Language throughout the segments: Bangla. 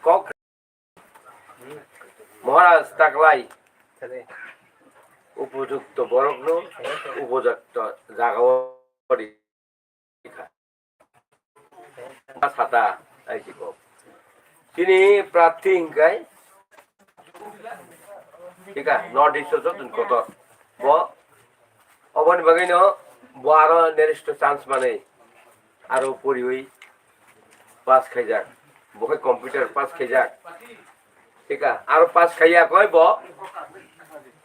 কক মহারাজ তাকলাই উপযুক্ত বরগ্ন উপযুক্ত জাগাও ছাতা আইছি কক তিনি প্রার্থী হিংকাই ঠিক আছে নর্থ ইস্ট যতন কত ব অবনি বাগাইনো ব আরো নেক্সট চান্স মানে আরো পড়ি হই পাস খাই যাক বকে কম্পিউটার পাস খাই যাক ঠিক আছে আরো পাস খাইয়া কয় ব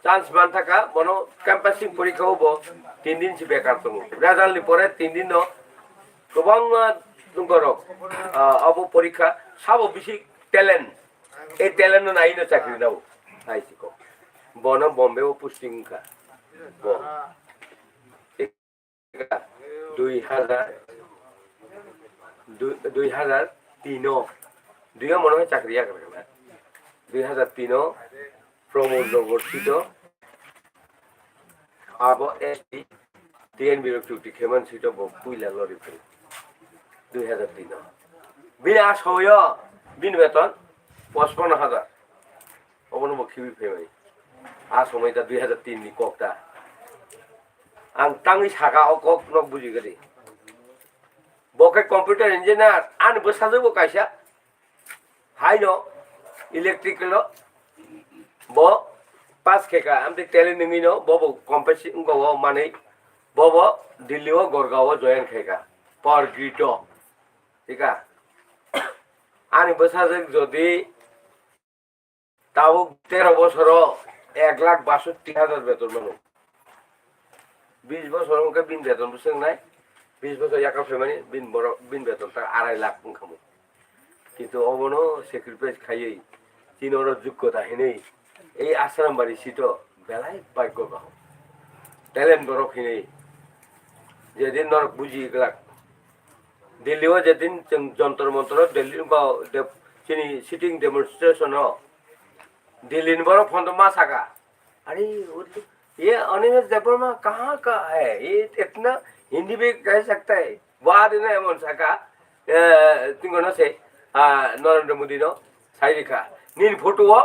চান্স মান থাকা বনো ক্যাম্পাসিং পরীক্ষা হবো 3 দিন সে বেকার তো রেজাল্ট পরে 3 দিন গোবাং দুঙ্গরক অব পরীক্ষা সব বেশি ট্যালেন্ট এই ট্যালেন্ট নাই না চাকরি নাও আইছি কো বন বম্বে ও পোস্টিং কা ব 2003 দুইয়া মনে হয় চাকরি করে না 2003 প্রমোদ নগর ছিল আবো এসটি টিএন বিরক্তি খেমন ছিল বুইলা লরি ফেল 2003 বিনা সয় বিন বেতন 55,000 অবন বখিবি ফেমাই আ সময়টা 2003 নি ককটা আং তাঙ্গি সাকা কক নক বুঝি গলি বকে কম্পিউটার ইঞ্জিনিয়ার আন বসাজবো কাইসা হাইনো ইলেকট্রিক্যাল ব পাস খেকা আমি টেলে নিমিনো বব কম্পিটিশন গো মানে বব দিল্লি ও গরগাঁও জয়েন খেকা পার গ্রিড ঠিক আছে আনি বসাজে যদি তাও 13 বছর 1,62,000 বেতন মানুষ 20 বছর আমাকে বিন বেতন বুঝছেন নাই 20 বছর একা ফ্যামিলি বিন বড় বিন বেতন তা 2.5 লাখ খামো কিন্তু অবনো স্যাক্রিফাইস খাইয়েই তিনর যোগ্যতা হেনেই এই আশ্রমবাড়ি সিট বেলায় ভাগ্য গাও ট্যালেন্ট বরক হেনেই যেদিন নরক বুঝি গেলাক দিল্লিও যেদিন যন্ত্র মন্ত্র দিল্লি চিনি সিটিং डेमोन्स्ट्रेशन दिल्ली में बड़ा फोन तो माँ सका अरे ये अनिमेश जयपुर कहाँ का है ये इतना हिंदी भी कह सकता है वाद ने मन सका तिंगों से नरेंद्र मोदी नो साइड का नीन फोटो वो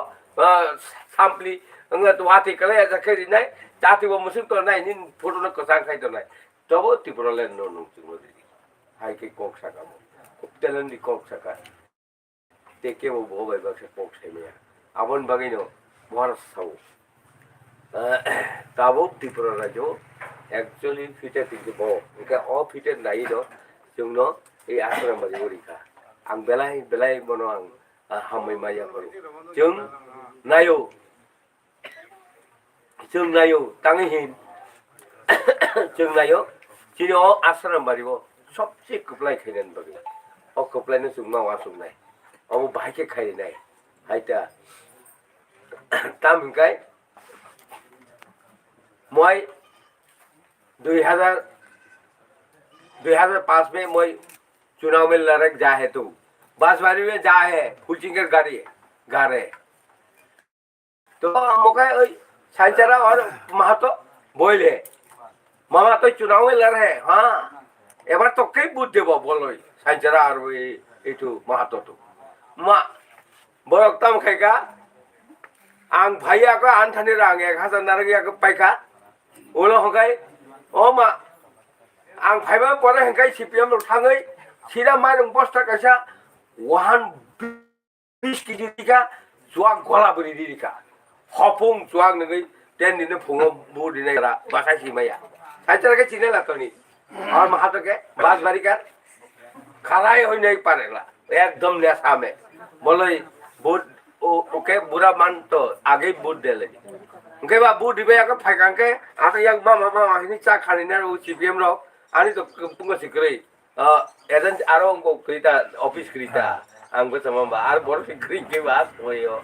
सैंपली अंगर तो वाती करे ऐसा कहीं नहीं जाती वो मुस्लिम तो नहीं नीन फोटो न कसांग खाई तो नहीं तो वो तिपुरा ले नो नो तिंगों हाई के कोक सका वो तेलन दी कोक सका देखे वो बहुत बड़ा से कोक से में आवन बागिनो बहुत साउ ताबो तिपुरा राजो एक्चुअली फिटेड इनके बो इनका ऑफ फिटेड नहीं दो जोंनो ये आश्रम बड़ी बड़ी का आं बेलाय बनो आं हमें माया करो जों नायो तांगिहिन जों नायो जिनो आश्रम बड़ी वो सबसे कपलाई खाइनन बगी और कपलाई ने सुंग मावा सुंग नहीं और वो भाई के खाई नहीं हाइटा ताम हिंकाय मैं 2005 में मैं चुनाव में लड़क जा है तो बांसवाड़ी में जा है फुलचिंगर गा रहे तो मुका सांचरा और महतो बोल है मामा तो चुनाव में लड़ रहे हाँ एबार तो कई बुद्ध देव बोलो सांचरा और ये महतो तो मा बरकतम खायका आं भाइया को आन थाने रांग 1,000 नारगिया को पाइका उलो हगाय ओ मा आं भाइबा परे हगाय सीपीएम लो थाङै सिदा माइरं बस्ता कैसा 120 केजि दिका जुआग गला बरि दिका हफुं जुआग नगै टेन दिन फुङो बुदिने रा बासाय सिमाया साइचरा के चिने लातनी और महातो के बासबारी का खराय होय नै पारेला एकदम नेसा में बोलै बुद ओके बुरा मान तो आगे बुद देले ओके बा बुद दिबे आके फाइकांके आके याक मामा हिनि चा खानिना रो सीपीएम रो आनी तो पुंग सिक्रै एजेंट आरो अंको क्रिता ऑफिस क्रिता आंबो समबा आर बर सिक्रै के बात होयो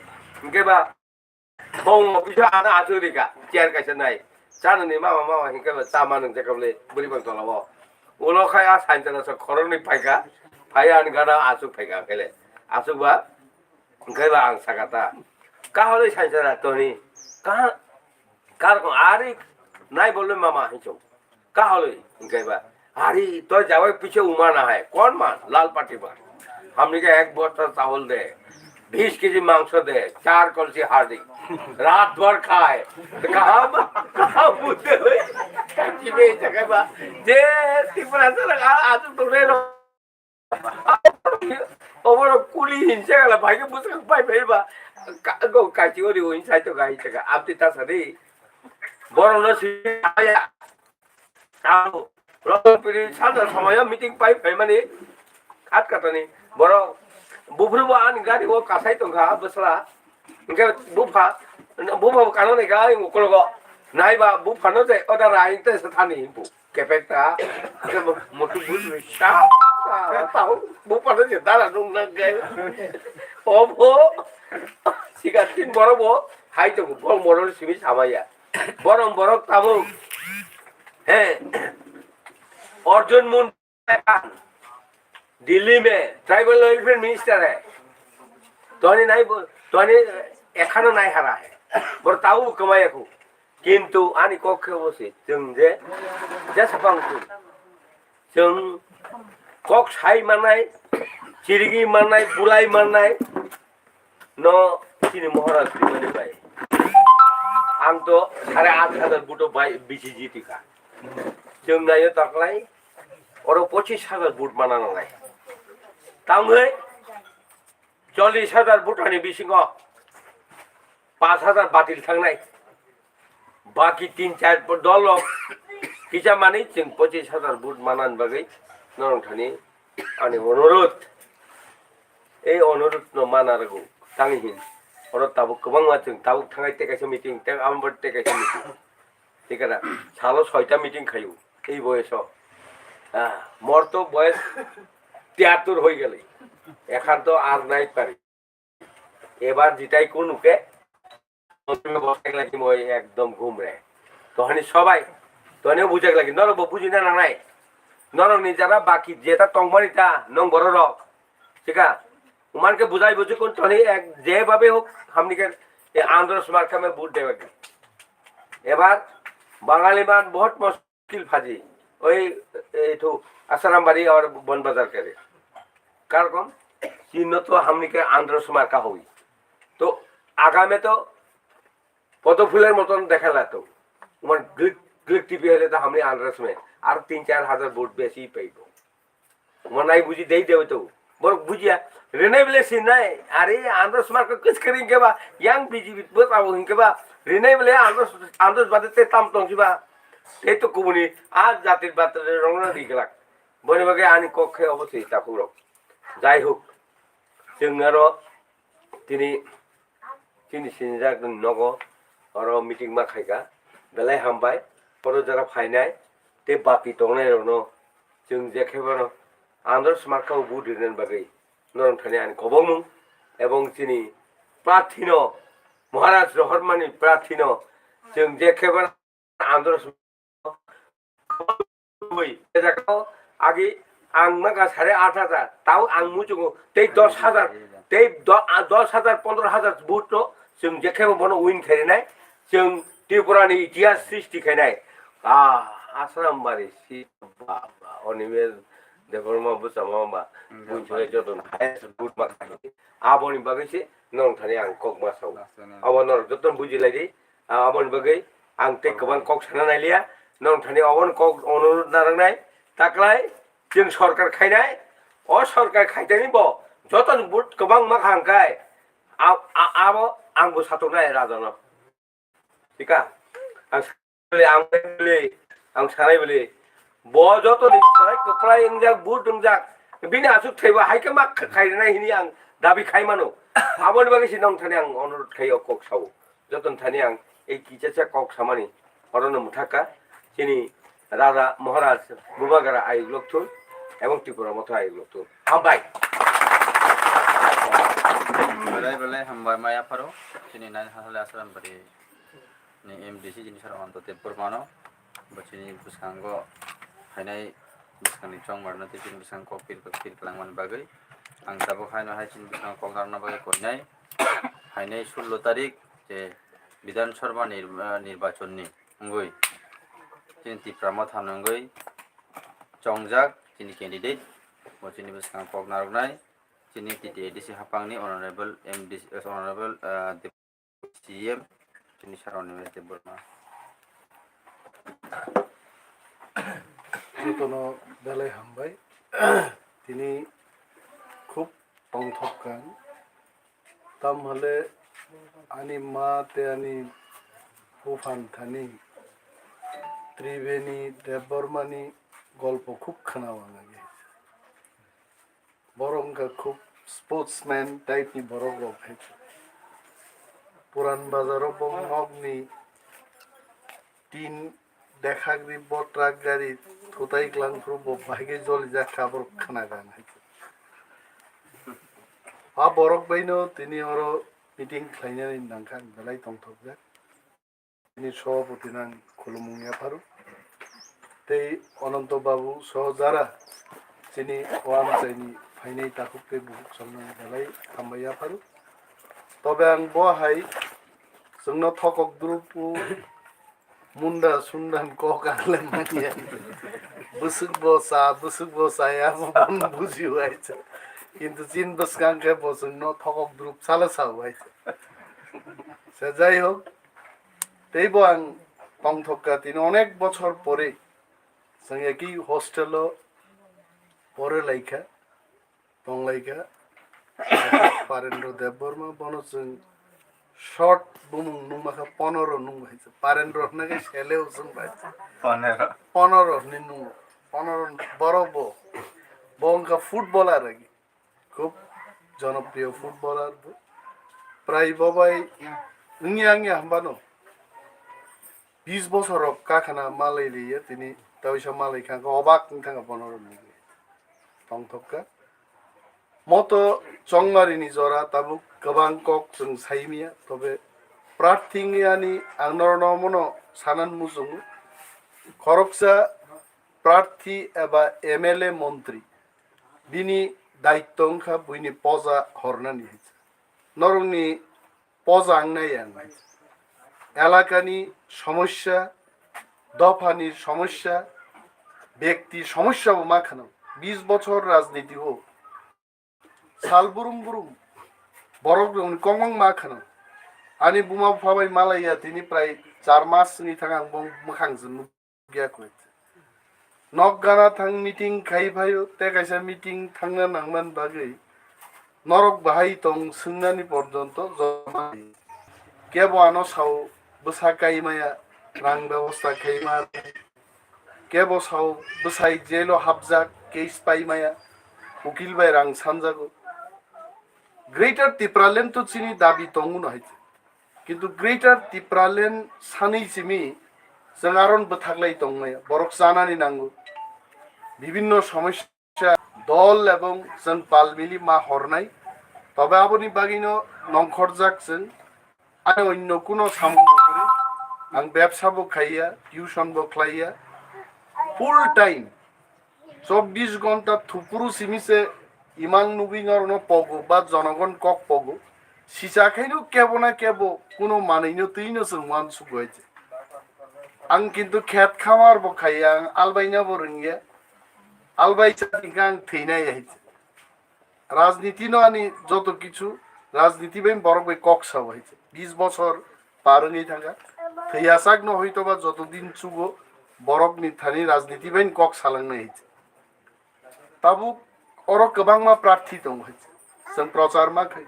ओके बा फोन ऑफिस आना आसुरिका चेयर कैसे नाय जानो मामा हिंके सामान जकबले बुरि बंतलाबो उलो खाया साइनजना स खरनि फाइका फायान गाना आसु फाइका केले आसुबा गैबा आं सागाता काहले साइनजना तोनी कहां कार को आरी नाय बोले मामा हिचो काहले गैबा आरी तो जावे पीछे उमाना है कौन मान लाल पार्टी पर हमने के एक बस्ता चावल दे 20 কেজি মাংস দেয় 4 কলসি হাড়ি রাত ভর খায় যে ত্রিপুরা আজ তোরে ওবর কুলি হিংসা গেল ভাইকে বুঝে পাই পাইবা কাছি ওরি ওই সাইতো গাই টাকা আপনি তার সাথে বড় না সিয়া আও রতনপুরি সাদা সময় মিটিং পাই পাই মানে আট কাটানি বড় বুফরুবা আন গাড়ি ও কাসাই তো ঘা বসলা ইনকে বুফা কানো নে গাই মুকলগো নাইবা বুফানো যে ওদা রাইতে স্থানি বু কেপেটা মোটু বুঝবে সা তাও বুফানো যে দাঁড়া নুন না গাই ও ভো সিগারেট বড় বো হাই তো বড় মরল সিমি সামাইয়া বরং বরং তাবো হ্যাঁ अर्जुन मुंडा दिल्ली में ट्राइबल वेलफेयर मिनिस्टर है तोनी नहीं तोनी एखानो नहीं हारा है बर ताऊ कमाया को किंतु आनी कखे बसे जों जे साफांखु जों कक साइ मारनाय चिरगि मारनाय बुलाय मारनाय न चिनि महाराज दिमानि बाय आं तो 8,500 बुटो बाय बीसीजी टिका जों नायो तकलाय और 25,000 बुट बानानो लाय तांगै 40,000 बुटानि बिसिङाव 5,000 बातिल थांनाय बाकी 3-4 दल किसा माने जों 25,000 बुट मानान बागै नरंथानि आंनि अनुरोध ए अनुरोध न मानारगौ तांहिन और ताबो गोबां मा जों ताबो थांनाय टेकासे मिटिं टेक आमबर टेकासे मिटिं ঠিকানা সালো 6টা মিটিং খাইও এই বয়স মোর তো বয়স 73 হয়ে গেলে এখন তো আর নাই পারি এবার যেটাই কোনুকে বসাই লাগি মই একদম ঘুম রে তখনই সবাই তখনই বুঝাক লাগি নর বুঝি না নাই নর নিজেরা বাকি যেটা টংমারিটা নং বড় রক ঠিকা উমানকে বুঝাই বুঝি কোন তখনই এক যেভাবে হোক हमनिके आंध्र स्मारक में बुट देवे এবার बांगाली मान बहुत मुश्किल फाजी वही आसारामबाड़ी और बन बाजार करे कारकम चिन्ह तो हमने के आंध्र स्मारका हुई तो आगा में तो पद फुलर मतन देखा तो मन ग्लिक टीपी हले तो हमने आंध्र में और 3-4 हजार वोट बेसी पाइबो मन आई बुझी दे देव तो बर बुझिया रिनेबल सीन नहीं अरे आंध्र स्मारक कुछ करेंगे बा यंग बीजेपी बताओ इनके बा रिनेबल आंध्र बादते ताम तंगसिबा এই তো কুমনি আজ জাতির বাতরে রংনা দিগলাক বনে বাগে আনি কক্ষে অবশ্যই তাকুর যাই হোক जोंनारो তিনি সিনজাক নগর और मीटिंग मा खायगा बेलाय हामबाय पर जरा फायनाय ते बाकी दंनाय रनो जों जेखेबानो आंध्र स्मारकाव बुदिरन बागै नरम थाने आनि गबंमु एवं तिनि प्रार्थीनो महाराज रहरमानि प्रार्थीनो जों जेखेबानो आंध्र आगे आं मागा 8,500 ताव आं मुजुगो ते 10,000 ते 10,000 15,000 बुट तो जों जेखेबो बनो उइन खायनाय जों त्रिपुरानि इतिहास सृष्टि खायनाय आसारामबारि सि बाबा अनिमे देवरमा बुसामा बुझे जतन हायस बुट मा आबोनि बागैसे नों थाने आं कक मासाव अब नर जतन बुजिलायदि आबोनि बागै आं ते गोबां कक साना नायलिया नों थाने अवन कक अनुरोध नारनाय ताकलाय जों सरकार खायनाय अ सरकार खायदानि ब जतन बुट गोबां मा खांखाय आबो आंबो साथनाय राजानो ठीका आं सानाय बोले ब जतन साय कपड़ा इंजाक बुट इंजाक बिनि आसु थैबा हायके मा खायनाय हिनि आं दाबि खायमानो आबोनि बागैसि नों थाने आं अनुरोध खायो कक साव जतन थाने आं এই কিচাচা কক সামানি অরণ্য মুঠাকা তিনি রাজা মহারাজ বুবাগারা আইগ লক্তুন এবং ত্রিপুরা মতো আইগ লক্তুন হামবাই বেলাই বেলাই হামবাই মায়া ফারো তিনি নাইন হালে Asarambari ni MDC jini sara antote Purbo bacini busango hainai busangni chong marna te jini busang kopil kelangman bagai ang tabo haino hai jini busang kongdarna bagai koinai hainai 16 tarik je বিধানসভা নির্বাচনী অঙ্গই তিনি ত্রিপুরা থানঙ্গই চংজাক তিনি candidate বচিনি বসকাং পগনারনাই sini TTADC hapang ni Honorable MD Honorable CM sini saroni mete Burma. যেকোনো বেলায় হামবাই তিনি খুব পংথক গান তাম হলে আনি মাতে আনি ফুফান থানি ত্রিবেণী দেববর্মানি গল্প খুব খানাওয়া লাগে বরংকা খুব স্পোর্টসম্যান টাইপনি বড় গল্প হয়েছে পুরান বাজারও বংনি তিন দেখা গ্রিব ট্রাক গাড়ি থোতাই গ্লাং প্রব ভাগে জল যা খাবার খানা গান হয়েছে বরক বাইনো তিনি ওর মিটিং খাইনাनै নাंखां বেলাই তংথক তিনি সভাপতি নাং খুলুমুংয়া পারু তেই অনন্ত বাবু সহ যারা তিনি ওয়ান চাইনি ফাইনাই তাকুকে বুক সংনাं বেলাই হামবাया পারু তবে আं বহাই जोंनो थकक द्रुपु मुन्दा सुन्दान कक आंले मानिया बुसुक बसाया मन बुझि हुआइछ কিন্তু চীন বসকাঙ্কে বসুন থকক দ্রুপ চালা চাও হয়েছে সে যাই হোক তেইব আং পংথকা তিনি অনেক বছর পরে जों একই হোস্টেলও পরে লাইখা পংলাইখা পারেন্দ্র দেববর্মা বনসং শর্ট বুমুং নুমাখা 15 নুং হয়েছে পারেন্দ্র নাকি ছেলেও जों পাইছে 15 নি নুং 15 বড় বংকা ফুটবলার আগে খুব জনপ্রিয় ফুটবলার প্রায় বাবাই ইংয়াংয়ে হামবানো 20 বছর কাখানা মালাই লিয়ে তিনি তাইসা মালাই খাঙ্কা অবাক থাকা 15 নি পংথকা মতো চংমারিনি জরা তাবু গোबां কক जों সাইমিয়া তবে প্রার্থীঙ্গিয়ানি আংনরনমনো সানান মুজুং খরকসা প্রার্থী এবা এমএলএ মন্ত্রী বিনি দায়িত্ব অংখা বুইনি পজা হরনানি হয়েছে নরংনি পজা আংনাই এলাকানি সমস্যা দফানির সমস্যা ব্যক্তি সমস্যা মাখানো 20 বছর রাজনীতি হোক সাল বুরুম বুরুম বড় কমং মাখানো আনি বুমা ফাবাই মালাইয়া তিনি প্রায় 4 মাস নি থাকা মোখাংজন গিয়া কইছে নক গানা থাং মিটিং খাই ভাইও তে কাইসা মিটিং থাংনা নাংমান বাগै নরক বাহাই তং সুংনানি পর্যন্ত জমাই কেবো আনো সাও বসা কাইমায়া রাং ব্যবস্থা খাইমা কেবো সাও বসাই জেলো হাবজাক কেস পাইমায়া উকিল বাই রাং সানজাগো গ্রেটার ত্রিপুরাল্যান্ড তো চিনি দাবি তঙ্গুন হয়েছে কিন্তু গ্রেটার ত্রিপুরাল্যান্ড সাनै চিমি जों आरन बथागलाई तंगमाया बरक जानानि नांगौ বিভিন্ন সমস্যা দল এবং जों পালমিলি মা হরনাই তবে আপনি বাগিনো নংখরজাক जों আই অন্য কোনো সামগ্রী আং ব্যবসাবো খাইয়া টিউশনবো খাইয়া ফুল টাইম 24 ঘন্টা থুপুরু সিমিসে ইমাং নুবিঙর ন পগো বা জনগণ কক পগো সিসাখাইনো কেবো না কেবো কোনো মানেইনো তৈনো जों মান সুগাইছে आं किन्तु खेत खामार बखाया आलबाइना बरंगिया आलबाइचा गां थैनाय आइছে राजनीति न आनी যত কিছু রাজনীতি বেন বরবে কক্সা হইছে 20 বছর পারনি থাকা থৈয়াসাক ন হইতোবা যতদিন চুগো বরক নি থানি রাজনীতি বেন কক সালাংনাय হইছে তাবু অর गोबांमा प्रार्थी दं হইছে जों प्रचार मा खाय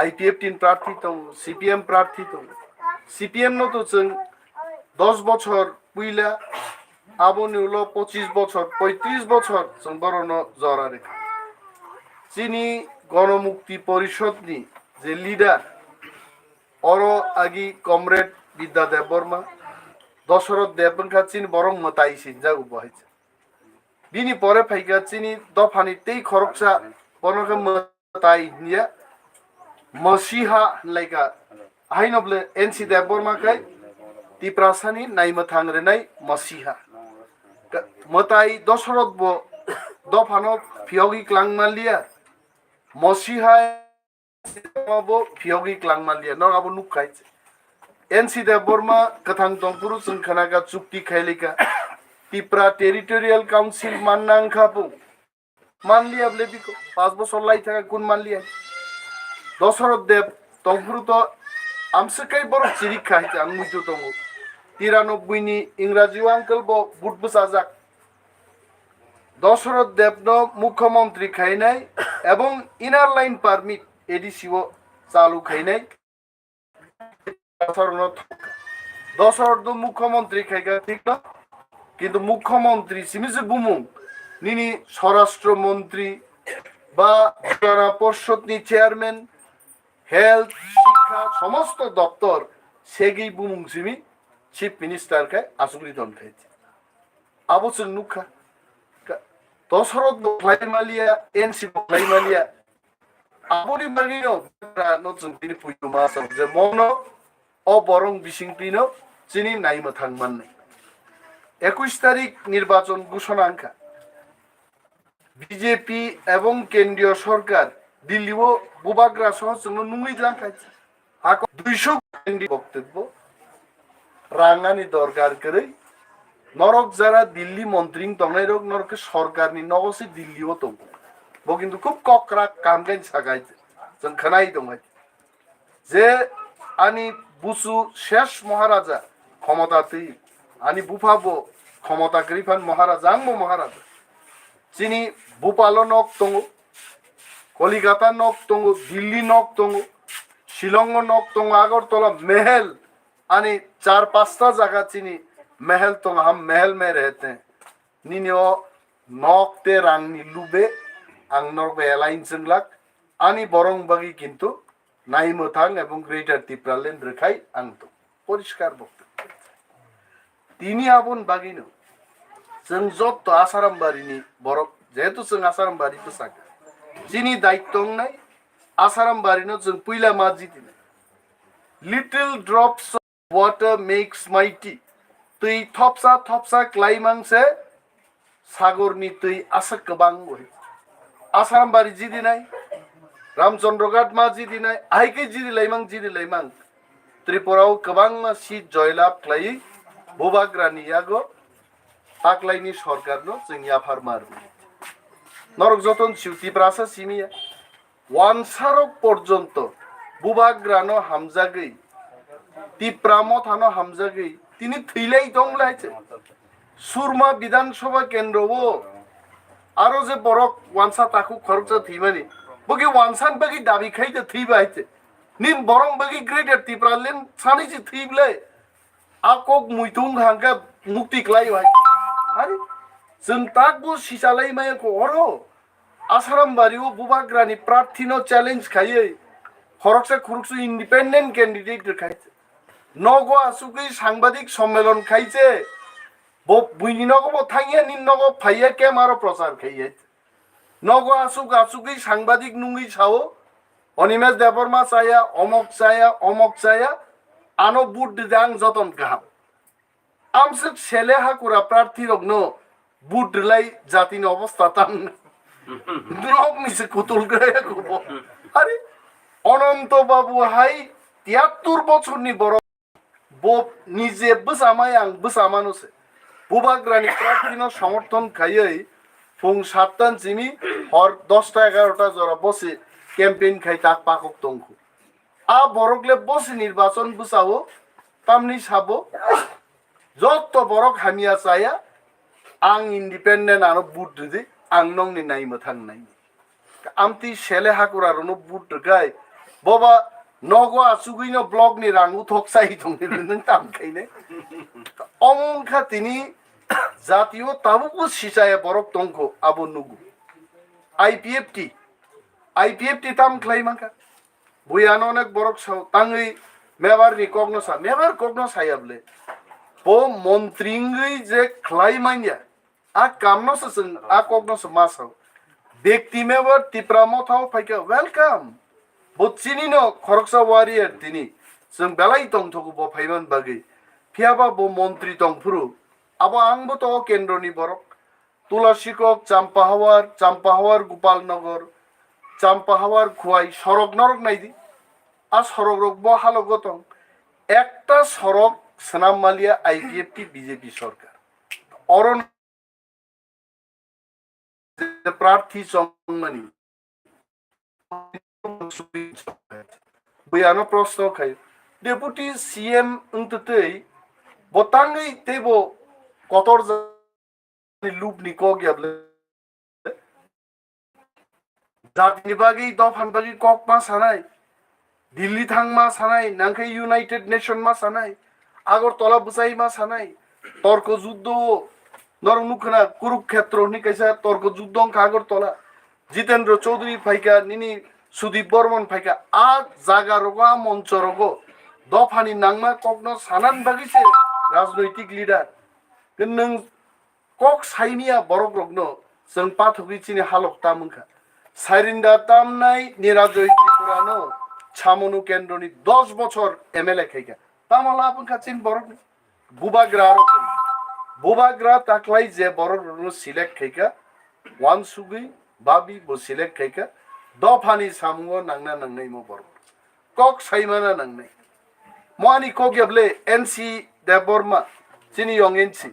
आईपीएफ 3 प्रार्थी दं सीपीएम प्रार्थी दं सीपीएम न तो जों 10 বছর পুইলা আবনি হলো 25 বছর 35 বছর সম্বরণ জরা রেখা চিনি গণমুক্তি পরিষদ নি যে লিডার অর আগি কমরেড বিদ্যা দেববর্মা দশরথ দেববঙ্কা চিনি বরং মতাই সিনজা উবহাইছে বিনি পরে ফাইকা চিনি দফানি তেই খরকসা বনকে মতাই নিয়া মসিহা লাইকা হাইনবলে এনসি দেববর্মা কাই तिप्रासानी नाइमा थांग्रेनाय मसिहा मताई दशरथ बो दफानो फियोगी क्लांगमालिया मसिहा बो फियोगी क्लांगमालिया न आबो नुखाइच एनसी देबबर्मा कथां दंपुरु जोंखानागा चुक्ति खायलिका तिप्रा टेरिटोरियल काउन्सिल माननांखाबो মানলিয়া বলে বিকো 5 বছর লাই থাকা কোন মানলিয়া দশরথ দেব তংফুরু তো আমসকাই বড় চিরিক্ষা হইছে আং মুইতো দङ 93 ni ইংরাজিও আঙ্কেল বুট বসাজাক দশরথ দেব মুখ্যমন্ত্রী খাইনাই এবং ইনার লাইন পারমিট এডিসিও চালু খাইনাই দশরথ মুখ্যমন্ত্রী খাইকা ঠিক না কিন্তু মুখ্যমন্ত্রী সিমিজে বুমুং নিনি স্বরাষ্ট্রমন্ত্রী বা জেলা পরিষদনি চেয়ারম্যান হেলথ শিক্ষা সমস্ত দপ্তর সেগি বুমুং সিমি চিফ মিনিস্টার খাই আসুরি দন খাইছে আবচন নুখা দশরথ বক্লাইমালিয়া এনসি বক্লাইমালিয়া আপনি বাগিনো নতুন তিনি পুইতো মাস যে মন ও বরং বিসিংপিনো চিনি নাইমো থাকমান নাই 21 তারিখ নির্বাচন ঘোষণাঙ্কা বিজেপি এবং কেন্দ্রীয় সরকার দিল্লিও বুবাগ্রা সহ নুঙ্গি জানখাইছে 200 কেন্দ্রীয় বক্তব্য রাঙ্গানি দরকার করে নরক যারা দিল্লি মন্ত্রী তংনাই রোগ নরকে সরকারনি নগসি দিল্লিও তো বো কিন্তু খুব ককরা কামগাই সাগাইছে जों खोनाय दङ যে আনি বুসু শেষ মহারাজা ক্ষমতাতেই আনি বুফাবো ক্ষমতা গ্রিফান মহারাজা আংমো মহারাজা চিনি বুপালো নক দङ কলিকাতা নক দङ দিল্লি নক দङ শিলং নক দङ আগরতলা महल आनी 4-5टा जगह चिनी महल तो हम महल में रहते हैं निन्यो नौकते रांगनी लुबे आंगनर बे एलाइन संगलाक आनी बरंग बगी किंतु नाई मोथांग एवं ग्रेटर तिप्रालेन रखाई आंगतो परिष्कार बक्तव्य तिनी आबन बागिनो जों जत आसारामबारिनि बरक जेहेतु जों आसारामबारि बसाका चिनी दायित्व नाय आसारामबारिनो जों पुइला माजि दिने little drops water makes mighty tui thopsa klaimang se sagor ni tui asak kebang boy Asharambari jidi nai Ramchandrogat ma jidi nai aike jidi laimang Tripurao kebang ma si joylab klai bubagrani yago taklaini sorkar no जोंनि आफार मार नरक जतन सिउति प्रासा सिमिया वानसारक पर्यन्त बुबाग्रानो हामजागै तिप्रामो थानो हामजागै তিনি থইলাই দংলাইছে সুরমা বিধানসভা কেন্দ্রও আরো যে বড় ওয়ানসা তাকু খরচ থিমানি বগি ওয়ানসান বগি দাবি খাইতে থিবাইতে নিম বরং বগি গ্রেটার তিপ্রালেন সানিছি থিবলে আকক মুইতুং হাঙ্গা মুক্তি ক্লাই ভাই আরে जों ताकबो सिसाলাই मायको अरो आसारामबारिও बुबाग्रानि प्रार्थीनो চ্যালেঞ্জ खायै खरकसे खुरुकसु इंडिपेंडेंट कैंडिडेट खाइছে नगो आसुगै সাংবাদিক সম্মেলন খাইছে বুইনি নগো থাইয়া নিন নগো ফাইয়া কেমারো প্রচার খাইছে নগো আসুগৈ সাংবাদিক নুঙ্গি ছাও অনিমেষ দেববর্মা অমক চায়া আনো বুট দিদাং যতন গাহাম আমসে ছেলে হাকুরা প্রার্থী রগ্ন বুট লাই জাতিন অবস্থা তান নগ মিছে কুতুল করে কব আরে অনন্ত বাবু হাই 73 বছরনি বড় बोब निजे बसामाय आं बसामानोसे बुबाग्रानि प्रार्थीनो समर्थन खायै फुं 7टा जिमी हर 10टा 11टा जरा बसे कैंपेन खाइता पाकक दंखु आ बरकले बसे निर्वाचन बुसावो तामनि साबो जत्त बरक हामिया चाया आं इंडिपेंडेंट आनो बुट दिदि आं नंनि नायमो थांनाय आमति सेले हाकुरारनो बुट गाय बबा नगो आसुगैनो ब्लग नि रांगु थकसाइ दंनि नों तामखायने अमखा तिनि जातियो ताबुबो सिसाया बरक दंखो आबो नुगु आईपीएफटी ताम ख्लाइमाखा बुयानो अनेक बरक साव ताङै मेबार नि कग्नसा मेबार कग्नस हायाबले बो मन्त्रिङै जे ख्लाइमानिया आ कामनस जों आ कग्नस मासाव व्यक्ति मेबार तिप्रामो थाव फाइका वेलकाम बच्चिनी नो खरकसा वारियर तिनी जों बेलाय दंथगु बो फाइमान बागै फियाबा बो मन्त्रि दंफुरु आबो आंबो तो केन्द्रनि बरक तुलासीकक चाम्पाहावार गुपाल नगर चाम्पाहावार खोवाई सरक नरक नाइदि आ सरक रक बो हालगो दं एकटा सरक सनाममालिया आईपीएफटी बीजेपी सरकार अरन প্রার্থী চংমানি বইয়ানো প্রশ্ন খাই ডেপুটি সিএম উন্ততেই বতাঙ্গই তেবো কতর লুপ নিকো গিয়াবলে জাতিनि बागै दफान बागै कक मा सानाय दिल्ली थां मा सानाय नांखै इउनाइटेड नेशन मा सानाय আগরতলা বুসাই मा सानाय तर्क যুদ্ধ নরং নুখনা কুরুক্ষেত্র নি কাইসা তর্ক যুদ্ধ আগরতলা জিতেন্দ্র চৌধুরী ফাইকা নিনি সুদীপ বর্মন ফাইকা আ জাগা রগা মঞ্চ রগ দফানি নাংমা ককনো সানান বাগিছে রাজনৈতিক লিডার নों कक साइनिया बरक रगनो जों पाथगै चिनि हालक तामखा साइरिन्दा तामनाय निराजय त्रिपुरानो छामनु केन्द्रनि 10 বছর एमएलए खाइका तामाला आपनखा चिन बरक बुबाग्रा रकम बुबाग्रा ताक्लाय जे बरक रगनो सिलेक्ट खाइका वानसुगै बाबी बो सिलेक्ट खाइका दफानि सामुङो नांना नांनाय मो बरक कक साइमाना नांनाय मानि कगेबले एनसी देबरमा चिनि यंग एनसी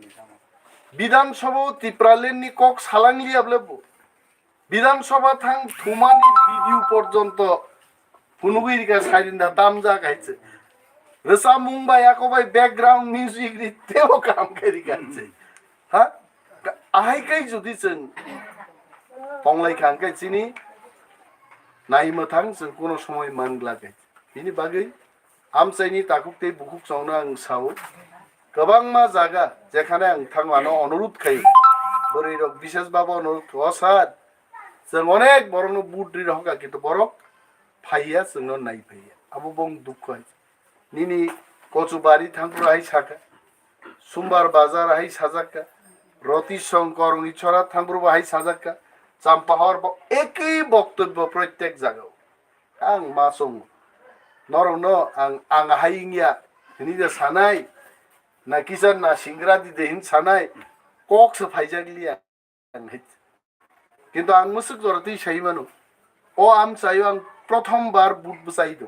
বিধানসভা ত্রিপুরালেননি কক সালাংলি আবলেবো বিধানসভা থাং থুমানি ভিডিও পর্যন্ত কুনুগুইরিকা সাইরিন্দা তামজা গাইছে রেসা মুম্বাই একবাই ব্যাকগ্রাউন্ড মিউজিক রিতেও কাম করি গাইছে হ্যাঁ আহাইকাই যদি जों পংলাই খাংকাই চিনি নাইমো থাং जों কোনো সময় মানগ্লা গাইছে বিনি বাগै আমসাইনি তাকুকতে বুকুক সংনা আं সাও गोबां मा जागा जेखाने आं थांवानो अनुरोध खायो बोरै रक विशेष बाबा अनुरोध खसाद जों अनेक बरनो बुद्रि रहका किन्तु बरक फाइया जोंनो नाय फाइया आबो बं दुख है निनि कचुबारी थांपुराय साका सोमबार बाजार हाय साजाका रति शंकर इछरा थांपुरबा हाय साजाका चाम्पाहर एकै बक्तव्य प्रत्येक जागाव आं मा सं नरनो आं हायिंगिया निजे सानाय ना किसान ना सिंग्रा दी देहिन सानाय कक से फाइजागलिया किन्तु आं मुसुक जरती साइमानो ओ आम चायो आं प्रथम बार बुट बसाइदो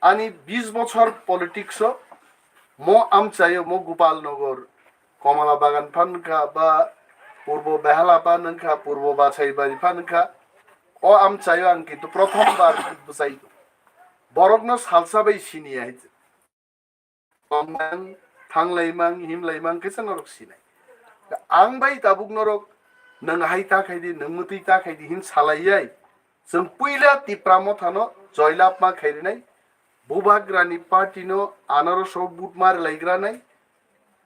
आनी 20 বছর पॉलिटिक्स मो आम चायो मो गोपाल नगर कमला बागान फानखा बा पूर्व बेहाला फानखा पूर्व बाछाइबारी फानखा ओ आम चायो आं किन्तु प्रथम बार बुट बसाइदो बरकनो सालसाबाय सिनिया हिज थांलायमां हिमलायमां कैसा नरक सिनाय आं बाय दाबुक नरक नों हाय ताखायदि नों मुतै ताखायदि हिन सालाययै जों पुइला तिप्रामो थानो जयलाप मा खायरिनाय बुबाग्रानि पार्टीनो आनारस बुट मार लायग्रानाय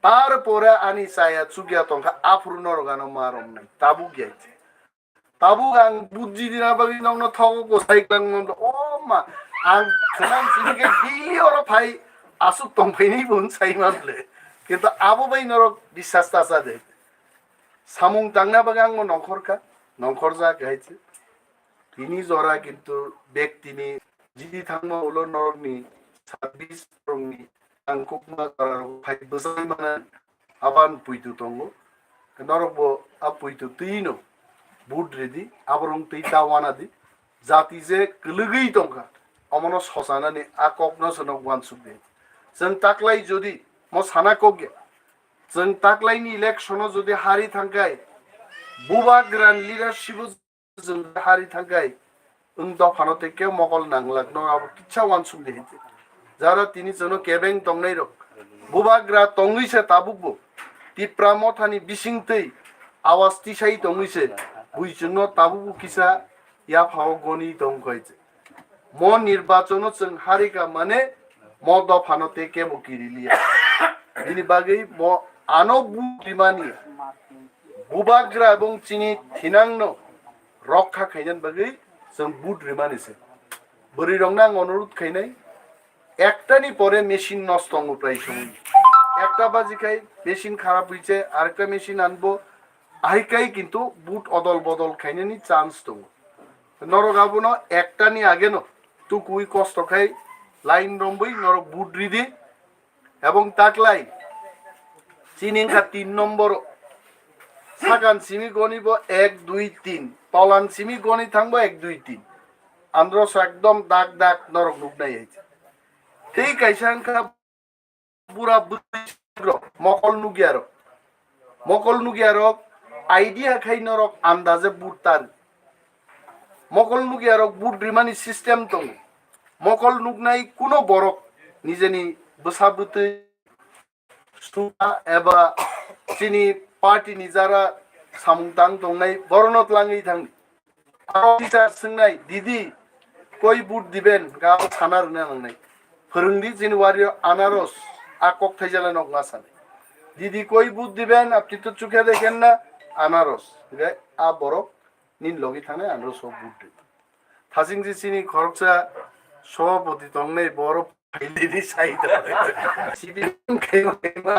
तारपरे आनि साया चुगिया तंखा आफुर नरगानो मारमनाय ताबु गियाय ताबु आं बुद्धि दिना बागै नंनो थगो गसाइक्लां ओ मा आं खनान सिनिके दिली और फाइ आसु तंफैनि बुन साइमानले किन्तु आबो बाय नरक বিশ্বাস तासा दे सामुं तांना बागै आं नखरका नखर जा गायছে তিনি জরা কিন্তু ব্যক্তিনি যিনি থাংমা হলো নরকনি 26 রংনি আংকুকমা করার ফাই বসাই মানে আবান পুইতু তঙ্গ নরকবো আপুইতু তুইনো বুট রেডি আবরং তুই দাওয়ানা দি জাতি যে গলগৈ তঙ্কা অমন সসানানি আককনো সনক ওয়ানসুক দে जों ताक्लाय जुदि म साना कगे जों ताक्लायनि इलेक्शनाव जुदि हारि थांगाय बुबाग्रान लिडारशिप जों हारि थांगाय उन दफानो तेके मगल नांलाक न अब किच्छा वानसुम देहिते जारा तिनि जनो केबें तंगनाय रक बुबाग्रा तंगैसे ताबुकबो तिप्रा मथानि बिसिंतै आवाज तिसाइ तंगैसे बुइजनो ताबुबु किसा या फाव गनि तंगखैसे म निर्वाचन जों हारिका माने म दफानो तेके मुकिरिलिया बिनि बागै म आनो बुदिमानि बुबाग्रा এবং চিনি থিনাংনো রক্ষা খাইনাन बागै जों बुट रिमानिसे बोरै रंना आं अनुरोध खाइनाय একটানি পরে মেশিন নষ্ট হঙ্গ প্রায় সময় একটা বাজিকাই মেশিন খারাপ হইছে আরেকটা মেশিন আনবো আইকাই কিন্তু বুট অদল বদল খাইনানি চান্স দङ নরগাবনো একটানি আগে ন তুকুই কষ্ট খাই লাইন রম্বই নর বুট রিদি এবং তাকলাই চিনিংখা 3 নম্বর সাগান সিমি গনিব 1 2 3 তলান সিমি গনি থাকবো 1 2 3 আন্দ্রস একদম দাগ দাগ নরক নুকনাই আইছে এই কাইসাংখা পুরা মকল নুগিয়ার আইডিয়া খাই নরক আন্দাজে বুট তার মকল নুকি আর বুট রিমানি সিস্টেম দং মকল নুক নাই কোনো বরক নিজেনি বসাবুতে সুতা এবা চিনি পার্টিনি যারা সামুংতাং দंनाय বরনত লাঙ্গি থাং আর টিচার সোंनाय দিদি কই বুট দিবেন গাও সানার না নাंनाय फोरोंदि जिनवारी আনারস আকক থাইজালা নক মাসানে দিদি কই বুট দিবেন আপনি তো চোখে দেখেন না আনারস আ বরক নিন লগি থানে আনারস বুট থাসিং জি চিনি খরচা সভাপতি দंनाय বরফ ফাইলিনি সাইদ সিবিএম খেমা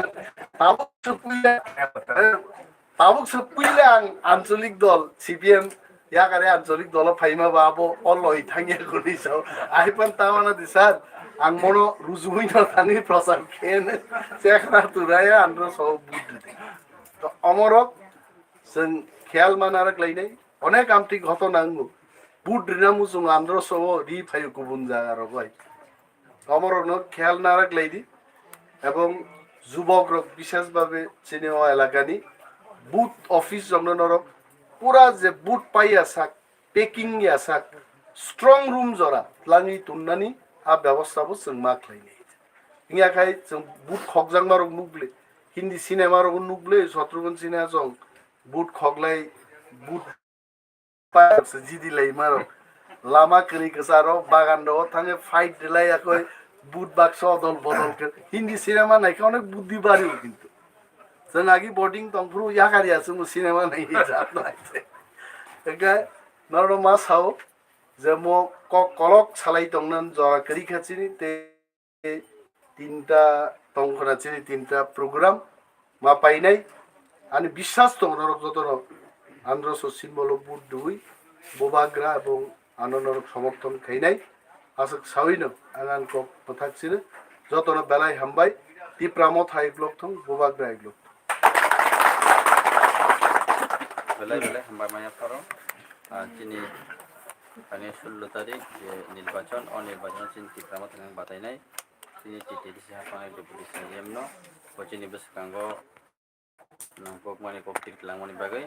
তাবুক সপুইলে আং আঞ্চলিক দল সিপিএম ইয়াকারে আঞ্চলিক দল ফাইমা বাবো অলই থাঙ্গিয়া করিসাও আইপান তামানা দিসার আং মনো রুজুইনা থানি প্রচার খেনে চেখনা তুরায়া আন্দ্র সব বুদ্ধি তো অমরক जों খেয়াল মানারক লাইনাই অনেক আমটি ঘটনা নাঙ্গু বুট রিনামু जों আন্দ্র সব রি ফাই গুবুন জায়গা রবাই অমরক খেয়াল নারাক লাইদি এবং যুবক বিশেষভাবে সিনেমা এলাকানি বুথ অফিস জমন নরক পুরা যে বুথ পাই আসাক পেকিং আসাক স্ট্রং রুম জরা লাঙি তুন্নানি আ ব্যবস্থাবো जों मा খাইনি ইংয়াখাই जों বুথ খগজাং মারক নুগলে হিন্দি সিনেমা রক নুগলে শত্রুঘ্ন সিনহা জং বুথ খগলাই বুথ পাস জিদিলাই মারক লামা করি কসারো বাগান দ থানে ফাইট দিলাই আকই বুথ বাক্স অদল বদল হিন্দি সিনেমা নাকি অনেক বুদ্ধি বাড়িও কিন্তু जों आगे बोर्डिंग तंफ्रु याकारिया जों सिनेमा नहीं जात नाइसे एका नरो मा साव जे मो कलक सालाय दंनन जरा करी खाचिनि ते तीनटा तंखना चिनि तीनटा प्रोग्राम मा पाइनाय आनि विश्वास दं नरक जतन आंध्र सिम्बल बुट दुई बोबाग्रा এবং আনন্দরক সমর্থন খাইনাই আসক সাউইনো আগান ক পথাকছিনে যতন বেলাই হামবাই টিপ্রামত হাইগ্লক থং बोबाग्रा হাইগ্লক বেলাই বেলাই হামবাই মায়া ফারো চিনি মানে 16 তারিখ যে নির্বাচন অনির্বাচন চিনি টিপ্রামত বাতাইনাই চিনি টিটিসি হাফানাই ডেপুটি সিএম নো চিনি বেসকাঙ্গ নকক মানে কক টিক লাংমনি বাগৈ